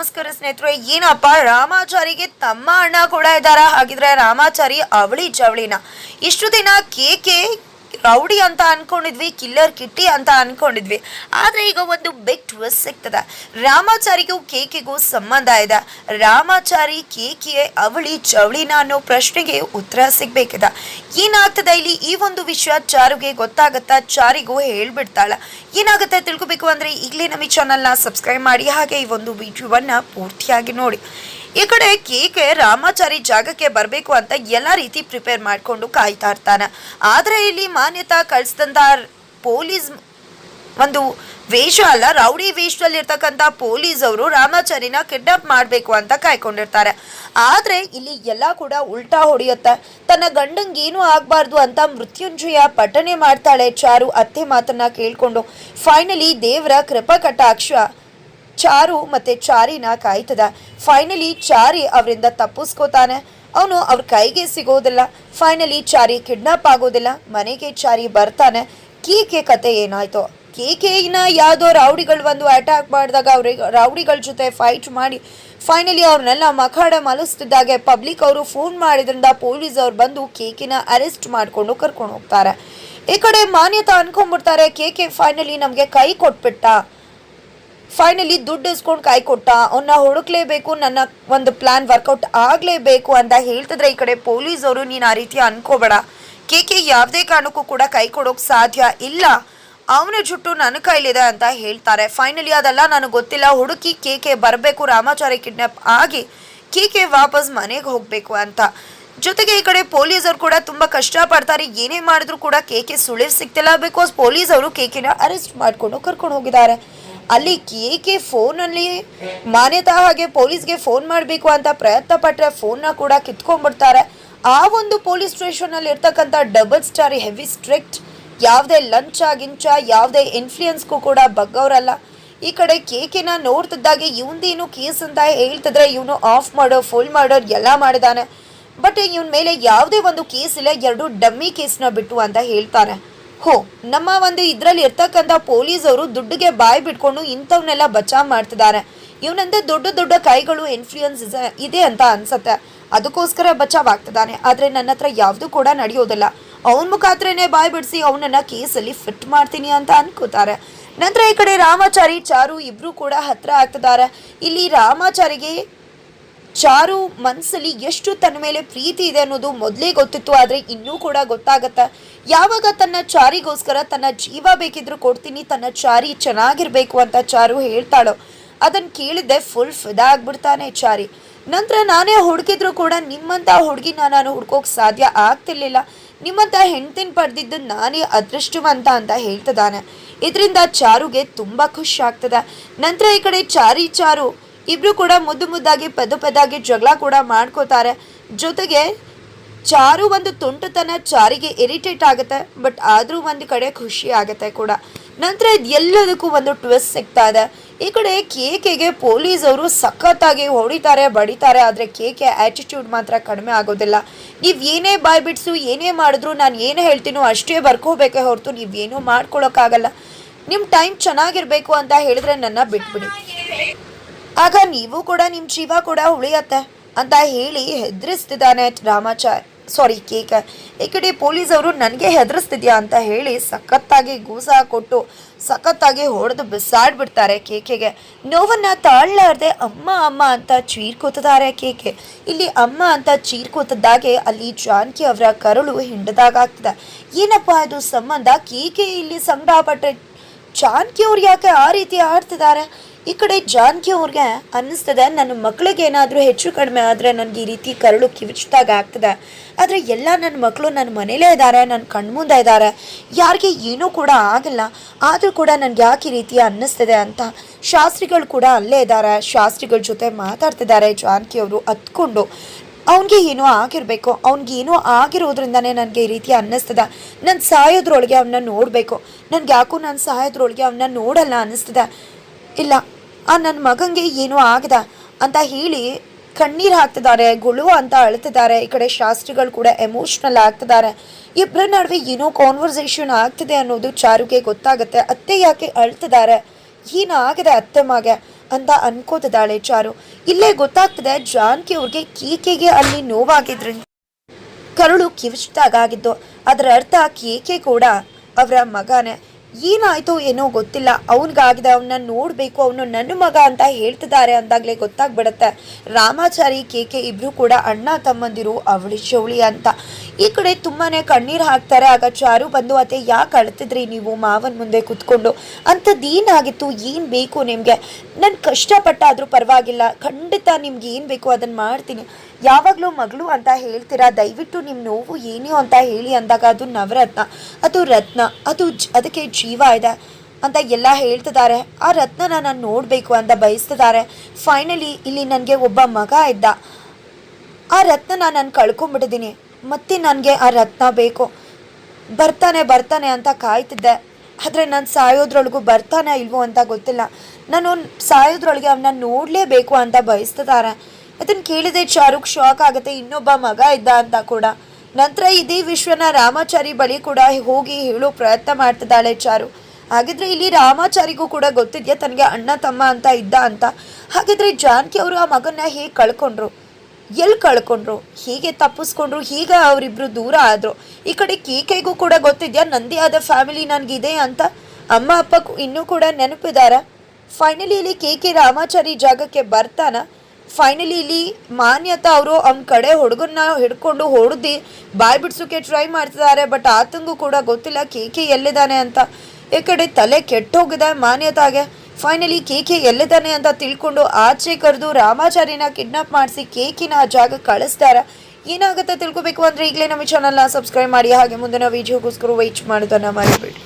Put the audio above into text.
ನಮಸ್ಕಾರ ಸ್ನೇಹಿತರೆ. ಏನಪ್ಪ ರಾಮಾಚಾರಿಗೆ ತಮ್ಮ ಅಣ್ಣ ಕೂಡ ಇದ್ದಾರ? ಹಾಗಿದ್ರೆ ರಾಮಾಚಾರಿ ಅವಳಿ ಜವಳಿನ ಇಷ್ಟು ದಿನ ಕೇಕೆ ರೌಡಿ ಅಂತ ಅನ್ಕೊಂಡಿದ್ವಿ, ಕಿಲ್ಲರ್ ಕಿಟ್ಟಿ ಅಂತ ಅನ್ಕೊಂಡಿದ್ವಿ. ಆದ್ರೆ ಈಗ ಒಂದು ಬಿಗ್ ಟ್ವಿಸ್ಟ್ ಸಿಗ್ತದೆ. ರಾಮಾಚಾರಿಗೂ ಕೇಕೆಗೂ ಸಂಬಂಧ ಇದೆ. ರಾಮಾಚಾರಿ ಕೇಕೆ ಅವಳಿ ಜವಳಿನ ಅನ್ನೋ ಪ್ರಶ್ನೆಗೆ ಉತ್ತರ ಸಿಗ್ಬೇಕಿದೆ. ಏನಾಗ್ತದೆ ಇಲ್ಲಿ? ಈ ಒಂದು ವಿಷಯ ಚಾರುಗೆ ಗೊತ್ತಾಗತ್ತಾ? ಚಾರಿಗೂ ಹೇಳ್ಬಿಡ್ತಾಳ? ಏನಾಗುತ್ತೆ ತಿಳ್ಕೊಬೇಕು ಅಂದ್ರೆ ಈಗಲೇ ನಮ್ಮ ಈ ಚಾನಲ್ನ ಸಬ್ಸ್ಕ್ರೈಬ್ ಮಾಡಿ, ಹಾಗೆ ಈ ಒಂದು ವಿಡಿಯೋವನ್ನ ಪೂರ್ತಿಯಾಗಿ ನೋಡಿ. ಈ ಕಡೆ ಕೇಕೆ ರಾಮಾಚಾರಿ ಜಾಗಕ್ಕೆ ಬರಬೇಕು ಅಂತ ಎಲ್ಲ ರೀತಿ ಪ್ರಿಪೇರ್ ಮಾಡಿಕೊಂಡು ಕಾಯ್ತಾ ಇರ್ತಾನೆ. ಆದರೆ ಇಲ್ಲಿ ಮಾನ್ಯತಾ ಕಳಿಸಿದಂಥ ಪೊಲೀಸ್ ಒಂದು ವೇಷ ಅಲ್ಲ, ರೌಡಿ ವೇಷದಲ್ಲಿ ಇರ್ತಕ್ಕಂಥ ಪೊಲೀಸ್ ಅವರು ರಾಮಾಚಾರಿನ ಕಿಡ್ನಾಪ್ ಮಾಡಬೇಕು ಅಂತ ಕಾಯ್ಕೊಂಡಿರ್ತಾರೆ. ಆದರೆ ಇಲ್ಲಿ ಎಲ್ಲ ಕೂಡ ಉಲ್ಟಾ ಹೊಡೆಯುತ್ತೆ. ತನ್ನ ಗಂಡಂಗೆ ಏನೂ ಆಗಬಾರ್ದು ಅಂತ ಮೃತ್ಯುಂಜಯ ಪಠನೆ ಮಾಡ್ತಾಳೆ ಚಾರು ಅತ್ತೆ ಮಾತನ್ನ ಕೇಳ್ಕೊಂಡು. ಫೈನಲಿ ದೇವರ ಕೃಪಾ ಕಟಾಕ್ಷ ಚಾರು ಮತ್ತೆ ಚಾರಿನ ಕಾಯ್ತದ. ಫೈನಲಿ ಚಾರಿ ಅವರಿಂದ ತಪ್ಪಿಸ್ಕೋತಾನೆ. ಅವನು ಅವ್ರ ಕೈಗೆ ಸಿಗೋದಿಲ್ಲ. ಫೈನಲಿ ಚಾರಿ ಕಿಡ್ನಾಪ್ ಆಗೋದಿಲ್ಲ. ಮನೆಗೆ ಚಾರಿ ಬರ್ತಾನೆ. ಕೇಕೆ ಕತೆ ಏನಾಯ್ತು? ಕೇಕೆನ ಯಾವುದೋ ರೌಡಿಗಳು ಬಂದು ಅಟ್ಯಾಕ್ ಮಾಡಿದಾಗ ಅವ್ರಿಗೆ ರೌಡಿಗಳ ಜೊತೆ ಫೈಟ್ ಮಾಡಿ ಫೈನಲಿ ಅವ್ರನ್ನೆಲ್ಲ ಮಖಾಡ ಮಲಿಸ್ತಿದ್ದಾಗೆ ಪಬ್ಲಿಕ್ ಅವರು ಫೋನ್ ಮಾಡಿದ್ರಿಂದ ಪೊಲೀಸ್ ಅವ್ರು ಬಂದು ಕೇಕಿನ ಅರೆಸ್ಟ್ ಮಾಡಿಕೊಂಡು ಕರ್ಕೊಂಡು ಹೋಗ್ತಾರೆ. ಈ ಕಡೆ ಮಾನ್ಯತಾ ಅನ್ಕೊಂಡ್ಬಿಡ್ತಾರೆ, ಕೇಕೆ ಫೈನಲಿ ನಮಗೆ ಕೈ ಕೊಟ್ಬಿಟ್ಟ, ಫೈನಲಿ ದುಡ್ಡು ಇಸ್ಕೊಂಡು ಕೈ ಕೊಟ್ಟ, ಅವನ್ನ ಹುಡುಕ್ಲೇಬೇಕು, ನನ್ನ ಒಂದು ಪ್ಲಾನ್ ವರ್ಕೌಟ್ ಆಗಲೇಬೇಕು ಅಂತ ಹೇಳ್ತಿದ್ರೆ ಈ ಕಡೆ ಪೊಲೀಸ್ ಅವರು ನೀನು ಆ ರೀತಿ ಅನ್ಕೋಬೇಡ, ಕೇಕೆ ಯಾವುದೇ ಕಾರಣಕ್ಕೂ ಕೂಡ ಕೈ ಕೊಡೋಕೆ ಸಾಧ್ಯ ಇಲ್ಲ, ಅವನ ಜುಟ್ಟು ನನ್ನ ಕೈಲಿದೆ ಅಂತ ಹೇಳ್ತಾರೆ. ಫೈನಲಿ ಅದೆಲ್ಲ ನನಗೆ ಗೊತ್ತಿಲ್ಲ, ಹುಡುಕಿ ಕೇಕೆ ಬರಬೇಕು, ರಾಮಾಚಾರಿ ಕಿಡ್ನಾಪ್ ಆಗಿ ಕೇಕೆ ವಾಪಸ್ ಮನೆಗೆ ಹೋಗಬೇಕು ಅಂತ. ಜೊತೆಗೆ ಈ ಕಡೆ ಪೊಲೀಸರು ಕೂಡ ತುಂಬ ಕಷ್ಟಪಡ್ತಾರೆ. ಏನೇ ಮಾಡಿದ್ರು ಕೂಡ ಕೇಕೆ ಸುಳಿವು ಸಿಗ್ತಿಲ್ಲ. ಬಿಕಾಸ್ ಪೊಲೀಸ್ ಅವರು ಕೇಕಿನ ಅರೆಸ್ಟ್ ಮಾಡಿಕೊಂಡು ಕರ್ಕೊಂಡು ಹೋಗಿದ್ದಾರೆ. ಅಲ್ಲಿ ಕೇಕೆ ಫೋನಲ್ಲಿ ಮಾನ್ಯತಾ ಹಾಗೆ ಪೊಲೀಸ್ಗೆ ಫೋನ್ ಮಾಡಬೇಕು ಅಂತ ಪ್ರಯತ್ನ ಪಟ್ಟರೆ ಫೋನ್ನ ಕೂಡ ಕಿತ್ಕೊಂಡ್ಬಿಡ್ತಾರೆ. ಆ ಒಂದು ಪೊಲೀಸ್ ಸ್ಟೇಷನಲ್ಲಿ ಇರ್ತಕ್ಕಂಥ ಡಬಲ್ ಸ್ಟಾರ್ ಹೆವಿ ಸ್ಟ್ರಿಕ್ಟ್, ಯಾವುದೇ ಲಂಚ ಗಿಂಚ ಯಾವುದೇ ಇನ್ಫ್ಲೂಯೆನ್ಸ್ಗೂ ಕೂಡ ಬಗ್ಗವರಲ್ಲ. ಈ ಕಡೆ ಕೇಕಿನ ನೋಡ್ತಿದ್ದಾಗೆ ಇವಂದೇನು ಕೇಸ್ ಅಂತ ಹೇಳ್ತಿದ್ರೆ ಇವನು ಆಫ್ ಮರ್ಡರ್ ಫುಲ್ ಮರ್ಡರ್ ಎಲ್ಲ ಮಾಡಿದಾನೆ, ಬಟ್ ಇವನ ಮೇಲೆ ಯಾವುದೇ ಒಂದು ಕೇಸ್ ಇಲ್ಲ, 2 ಡಮ್ಮಿ ಕೇಸ್ನ ಬಿಟ್ಟು ಅಂತ ಹೇಳ್ತಾರೆ. ನಮ್ಮ ಒಂದು ಇದರಲ್ಲಿ ಇರ್ತಕ್ಕಂಥ ಪೊಲೀಸವರು ದುಡ್ಡಿಗೆ ಬಾಯಿ ಬಿಟ್ಕೊಂಡು ಇಂಥವನ್ನೆಲ್ಲ ಬಚಾವ್ ಮಾಡ್ತಿದ್ದಾರೆ. ಇವನಂತೆ ದೊಡ್ಡ ದೊಡ್ಡ ಕೈಗಳು ಇನ್ಫ್ಲೂಯೆನ್ಸ್ ಇದೆ ಅಂತ ಅನ್ಸತ್ತೆ, ಅದಕ್ಕೋಸ್ಕರ ಬಚಾವ್ ಆಗ್ತಿದ್ದಾನೆ. ಆದರೆ ನನ್ನ ಹತ್ರ ಯಾವುದು ಕೂಡ ನಡೆಯೋದಿಲ್ಲ, ಅವನ ಮುಖಾಂತರನೇ ಬಾಯಿ ಬಿಡಿಸಿ ಅವನನ್ನ ಕೇಸಲ್ಲಿ ಫಿಟ್ ಮಾಡ್ತೀನಿ ಅಂತ ಅನ್ಕೋತಾರೆ. ನಂತರ ಈ ಕಡೆ ರಾಮಾಚಾರಿ ಚಾರು ಇಬ್ರು ಕೂಡ ಹತ್ರ ಆಗ್ತಿದ್ದಾರೆ. ಇಲ್ಲಿ ರಾಮಾಚಾರಿಗೆ ಚಾರು ಮನಸ್ಸಲ್ಲಿ ಎಷ್ಟು ತನ್ನ ಮೇಲೆ ಪ್ರೀತಿ ಇದೆ ಅನ್ನೋದು ಮೊದಲೇ ಗೊತ್ತಿತ್ತು, ಆದರೆ ಇನ್ನೂ ಕೂಡ ಗೊತ್ತಾಗತ್ತೆ. ಯಾವಾಗ ತನ್ನ ಚಾರಿಗೋಸ್ಕರ ತನ್ನ ಜೀವ ಬೇಕಿದ್ರು ಕೊಡ್ತೀನಿ, ತನ್ನ ಚಾರಿ ಚೆನ್ನಾಗಿರ್ಬೇಕು ಅಂತ ಚಾರು ಹೇಳ್ತಾಳೋ ಅದನ್ನು ಕೇಳಿದ್ದೆ ಫುಲ್ ಫಿದಾ ಆಗ್ಬಿಡ್ತಾನೆ ಚಾರಿ. ನಂತರ ನಾನೇ ಹುಡುಕಿದ್ರು ಕೂಡ ನಿಮ್ಮಂಥ ಹುಡುಗಿನ ನಾನು ಹುಡ್ಕೋಕೆ ಸಾಧ್ಯ ಆಗ್ತಿರ್ಲಿಲ್ಲ, ನಿಮ್ಮಂಥ ಹೆಂಡ್ತಿನ ಪಡೆದಿದ್ದು ನಾನೇ ಅದೃಷ್ಟವಂತ ಅಂತ ಹೇಳ್ತಿದ್ದಾನೆ. ಇದರಿಂದ ಚಾರುಗೆ ತುಂಬ ಖುಷಿ ಆಗ್ತದೆ. ನಂತರ ಈ ಕಡೆ ಚಾರು ಇಬ್ರು ಕೂಡ ಮುದ್ದು ಮುದ್ದಾಗಿ ಪೆದ್ದಾಗಿ ಜಗಳ ಕೂಡ ಮಾಡ್ಕೋತಾರೆ. ಜೊತೆಗೆ ಚಾರು ಒಂದು ತುಂಟತನ ಚಾರಿಗೆ ಇರಿಟೇಟ್ ಆಗುತ್ತೆ, ಬಟ್ ಆದರೂ ಒಂದು ಕಡೆ ಖುಷಿ ಆಗುತ್ತೆ ಕೂಡ. ನಂತರ ಎಲ್ಲದಕ್ಕೂ ಒಂದು ಟ್ವಿಸ್ಟ್ ಸಿಗ್ತಾ ಇದೆ. ಈ ಕಡೆ ಕೇಕೆಗೆ ಪೊಲೀಸ್ ಅವರು ಸಖತ್ತಾಗಿ ಹೊಡಿತಾರೆ ಬಡಿತಾರೆ, ಆದರೆ ಕೇಕೆ ಆ್ಯಟಿಟ್ಯೂಡ್ ಮಾತ್ರ ಕಡಿಮೆ ಆಗೋದಿಲ್ಲ. ನೀವು ಏನೇ ಬಾಯ್ ಬಿಡ್ಸು ಏನೇ ಮಾಡಿದ್ರು ನಾನು ಏನು ಹೇಳ್ತೀನೋ ಅಷ್ಟೇ ಬರ್ಕೋಬೇಕೇ ಹೊರತು ನೀವೇನೂ ಮಾಡ್ಕೊಳಕ್ಕಾಗಲ್ಲ, ನಿಮ್ಮ ಟೈಮ್ ಚೆನ್ನಾಗಿರ್ಬೇಕು ಅಂತ ಹೇಳಿದ್ರೆ ನನ್ನ ಬಿಟ್ಬಿಡಿ, ಆಗ ನೀವು ಕೂಡ ನಿಮ್ಮ ಜೀವ ಕೂಡ ಉಳಿಯತ್ತೆ ಅಂತ ಹೇಳಿ ಹೆದರಿಸ್ತಿದ್ದಾನೆ ಕೇಕ. ಈ ಕಡೆ ಪೊಲೀಸ್ ಅವರು ನನಗೆ ಹೆದರಿಸ್ತಿದ್ಯಾ ಅಂತ ಹೇಳಿ ಸಖತ್ತಾಗಿ ಗೂಸ ಕೊಟ್ಟು ಸಖತ್ತಾಗಿ ಹೊಡೆದು ಬಿಸಾಡ್ಬಿಡ್ತಾರೆ ಕೇಕೆಗೆ. ನೋವನ್ನ ತಾಳಲಾರ್ದೆ ಅಮ್ಮ ಅಮ್ಮ ಅಂತ ಚೀರ್ಕೋತಿದ್ದಾರೆ ಕೇಕೆ. ಇಲ್ಲಿ ಅಮ್ಮ ಅಂತ ಚೀರ್ಕೋತಿದ್ದಾಗೆ ಅಲ್ಲಿ ಜಾನಕಿ ಅವರ ಕರುಳು ಹಿಂಡದಾಗ್ತದೆ. ಏನಪ್ಪ ಅದು ಸಂಬಂಧ? ಕೇಕೆ ಇಲ್ಲಿ ಸಂಕಟಪಟ್ಟರೆ ಜಾನಕಿ ಅವ್ರು ಯಾಕೆ ಆ ರೀತಿ ಆಡ್ತಿದ್ದಾರೆ? ಈ ಕಡೆ ಜಾನಕಿ ಅವ್ರಿಗೆ ಅನ್ನಿಸ್ತದೆ, ನನ್ನ ಮಕ್ಕಳಿಗೆ ಏನಾದರೂ ಹೆಚ್ಚು ಕಡಿಮೆ ಆದರೆ ನನಗೆ ಈ ರೀತಿ ಕರಳು ಕಿವಿಚ್ದಾಗ ಆಗ್ತದೆ, ಆದರೆ ಎಲ್ಲ ನನ್ನ ಮಕ್ಕಳು ನನ್ನ ಮನೇಲೇ ಇದ್ದಾರೆ, ನನ್ನ ಕಣ್ಮುಂದೆ ಇದ್ದಾರೆ, ಯಾರಿಗೆ ಏನೂ ಕೂಡ ಆಗಿಲ್ಲ, ಆದರೂ ಕೂಡ ನನಗೆ ಯಾಕೆ ಈ ರೀತಿ ಅನ್ನಿಸ್ತದೆ ಅಂತ ಶಾಸ್ತ್ರಿಗಳು ಕೂಡ ಅಲ್ಲೇ ಇದ್ದಾರೆ. ಶಾಸ್ತ್ರಿಗಳ ಜೊತೆ ಮಾತಾಡ್ತಿದ್ದಾರೆ ಜಾನಕಿ ಅವರು ಹತ್ಕೊಂಡು. ಅವನಿಗೆ ಏನೋ ಆಗಿರಬೇಕು, ಅವ್ನಿಗೇನೋ ಆಗಿರೋದ್ರಿಂದನೇ ನನಗೆ ಈ ರೀತಿ ಅನ್ನಿಸ್ತದೆ, ನಾನು ಸಾಯೋದ್ರೊಳಗೆ ಅವನ್ನ ನೋಡಬೇಕು, ನನಗೆ ಯಾಕೋ ನಾನು ಸಾಯೋದ್ರೊಳಗೆ ಅವನ್ನ ನೋಡಲ್ಲ ಅನ್ನಿಸ್ತದೆ, ಇಲ್ಲ ಆ ನನ್ನ ಮಗಂಗೆ ಏನೋ ಆಗದ ಅಂತ ಹೇಳಿ ಕಣ್ಣೀರು ಹಾಕ್ತಿದ್ದಾರೆ, ಗುಳು ಅಂತ ಅಳ್ತಿದ್ದಾರೆ. ಈ ಕಡೆ ಶಾಸ್ತ್ರಿಗಳು ಕೂಡ ಎಮೋಷ್ನಲ್ ಆಗ್ತಿದ್ದಾರೆ. ಇಬ್ಬರ ನಡುವೆ ಏನೋ ಕಾನ್ವರ್ಸೇಷನ್ ಆಗ್ತಿದೆ ಅನ್ನೋದು ಚಾರುಗೆ ಗೊತ್ತಾಗುತ್ತೆ. ಅತ್ತೆ ಯಾಕೆ ಅಳ್ತಿದ್ದಾರೆ, ಏನಾಗಿದೆ ಅತ್ತೆ ಮಗೆ ಅಂತ ಅನ್ಕೋತಿದ್ದಾಳೆ ಚಾರು. ಇಲ್ಲೇ ಗೊತ್ತಾಗ್ತದೆ ಜಾನಕಿ ಅವ್ರಿಗೆ ಕೇಕೆಗೆ ಅಲ್ಲಿ ನೋವಾಗಿದ್ರಿಂದ ಕರುಳು ಕಿವಿಚ್ದಾಗಿದ್ದು. ಅದರ ಅರ್ಥ ಕೇಕೆ ಕೂಡ ಅವರ ಮಗನೇ. ಏನಾಯ್ತು ಏನೋ ಗೊತ್ತಿಲ್ಲ, ಅವನಿಗಾಗಿದೆ, ಅವನ್ನ ನೋಡಬೇಕು, ಅವನು ನನ್ನ ಮಗ ಅಂತ ಹೇಳ್ತಿದ್ದಾರೆ ಅಂದಾಗಲೇ ಗೊತ್ತಾಗ್ಬಿಡುತ್ತೆ ರಾಮಾಚಾರಿ ಕೇಕೆ ಇಬ್ರು ಕೂಡ ಅಣ್ಣ ತಮ್ಮಂದಿರು ಅವಳಿ ಚೌಳಿ ಅಂತ. ಈ ಕಡೆ ತುಂಬಾನೇ ಕಣ್ಣೀರು ಹಾಕ್ತಾರೆ. ಆಗ ಚಾರು ಬಂದು ಅತ್ತೆ ಯಾಕೆ ಅಳ್ತಿದ್ರಿ ನೀವು ಮಾವನ ಮುಂದೆ ಕುತ್ಕೊಂಡು ಅಂಥದ್ದೇನಾಗಿತ್ತು, ಏನು ಬೇಕು ನಿಮಗೆ, ನಾನು ಕಷ್ಟಪಟ್ಟಾದರೂ ಪರವಾಗಿಲ್ಲ, ಖಂಡಿತ ನಿಮ್ಗೆ ಏನು ಬೇಕು ಅದನ್ನು ಮಾಡ್ತೀನಿ, ಯಾವಾಗಲೂ ಮಗಳು ಅಂತ ಹೇಳ್ತೀರಾ, ದಯವಿಟ್ಟು ನಿಮ್ಮ ನೋವು ಏನು ಅಂತ ಹೇಳಿ ಅಂದಾಗ ಅದು ನವರತ್ನ, ಅದು ರತ್ನ, ಅದಕ್ಕೆ ಜೀವ ಇದೆ ಅಂತ ಎಲ್ಲ ಹೇಳ್ತಿದ್ದಾರೆ. ಆ ರತ್ನನ ನಾನು ನೋಡಬೇಕು ಅಂತ ಬಯಸ್ತಿದ್ದಾರೆ. ಫೈನಲಿ ಇಲ್ಲಿ ನನಗೆ ಒಬ್ಬ ಮಗ ಇದ್ದ, ಆ ರತ್ನನ ನಾನು ಕಳ್ಕೊಂಡ್ಬಿಟ್ಟಿದ್ದೀನಿ, ಮತ್ತೆ ನನಗೆ ಆ ರತ್ನ ಬೇಕು, ಬರ್ತಾನೆ ಅಂತ ಕಾಯ್ತಿದ್ದೆ. ಆದರೆ ನಾನು ಸಾಯೋದ್ರೊಳಗೂ ಬರ್ತಾನೆ ಇಲ್ವೋ ಅಂತ ಗೊತ್ತಿಲ್ಲ, ನಾನು ಸಾಯೋದ್ರೊಳಗೆ ಅವನ್ನ ನೋಡಲೇಬೇಕು ಅಂತ ಬಯಸ್ತಿದ್ದಾರೆ. ಅದನ್ನು ಕೇಳಿದೆ ಚಾರುಕ್ ಶಾಕ್ ಆಗುತ್ತೆ, ಇನ್ನೊಬ್ಬ ಮಗ ಇದ್ದ ಅಂತ ಕೂಡ. ನಂತರ ಇದೇ ವಿಶ್ವನ ರಾಮಾಚಾರಿ ಬಳಿ ಕೂಡ ಹೋಗಿ ಹೇಳೋ ಪ್ರಯತ್ನ ಮಾಡ್ತಿದ್ದಾಳೆ ಚಾರು. ಹಾಗಿದ್ರೆ ಇಲ್ಲಿ ರಾಮಾಚಾರಿಗೂ ಕೂಡ ಗೊತ್ತಿದೆಯಾ ತನಗೆ ಅಣ್ಣ ತಮ್ಮ ಅಂತ ಇದ್ದ ಅಂತ. ಹಾಗಿದ್ರೆ ಜಾನಕಿ ಅವರು ಆ ಮಗನ್ನ ಹೇಗೆ ಕಳ್ಕೊಂಡ್ರು, ಎಲ್ಲಿ ಕಳ್ಕೊಂಡ್ರು, ಹೀಗೆ ತಪ್ಪಿಸ್ಕೊಂಡ್ರು, ಹೀಗೆ ಅವರಿಬ್ರು ದೂರ ಆದ್ರು. ಈ ಕಡೆ ಕೇಕೆಗೂ ಕೂಡ ಗೊತ್ತಿದೆಯಾ ನಂದಿ ಆದ ಫ್ಯಾಮಿಲಿ ನನಗಿದೆ ಅಂತ. ಅಮ್ಮ ಅಪ್ಪ ಇನ್ನೂ ಕೂಡ ನೆನಪಿದಾರ. ಫೈನಲಿ ಇಲ್ಲಿ ಕೇಕೆ ರಾಮಾಚಾರಿ ಜಾಗಕ್ಕೆ ಬರ್ತಾನ. ಫೈನಲಿ ಇಲ್ಲಿ ಮಾನ್ಯತಾ ಅವರು ಅವನ ಕಡೆ ಹುಡುಗನ್ನ ಹಿಡ್ಕೊಂಡು ಹೊಡೆದು ಬಾಯ್ ಬಿಡ್ಸೋಕೆ ಟ್ರೈ ಮಾಡ್ತಿದ್ದಾರೆ. ಬಟ್ ಆತಂಗೂ ಕೂಡ ಗೊತ್ತಿಲ್ಲ ಕೇಕೆ ಎಲ್ಲಿದ್ದಾನೆ ಅಂತ. ಈ ಕಡೆ ತಲೆ ಕೆಟ್ಟೋಗಿದೆ ಮಾನ್ಯತಾಗೆ. ಫೈನಲಿ ಕೇಕೆ ಎಲ್ಲಿದ್ದಾನೆ ಅಂತ ತಿಳ್ಕೊಂಡು ಆಚೆ ಕರೆದು ರಾಮಾಚಾರಿನ ಕಿಡ್ನಾಪ್ ಮಾಡಿಸಿ ಕೇಕಿನ ಆ ಜಾಗ ಕಳಿಸ್ತಾರೆ. ಏನಾಗುತ್ತೆ ತಿಳ್ಕೊಬೇಕು ಅಂದರೆ ಈಗಲೇ ನಮ್ಮ ಚಾನಲ್ನ ಸಬ್ಸ್ಕ್ರೈಬ್ ಮಾಡಿ, ಹಾಗೆ ಮುಂದಿನ ವಿಡಿಯೋಗೋಸ್ಕರ ವೆಯ್ಟ್ ಮಾಡೋದನ್ನು ಮರಿಬೇಡಿ.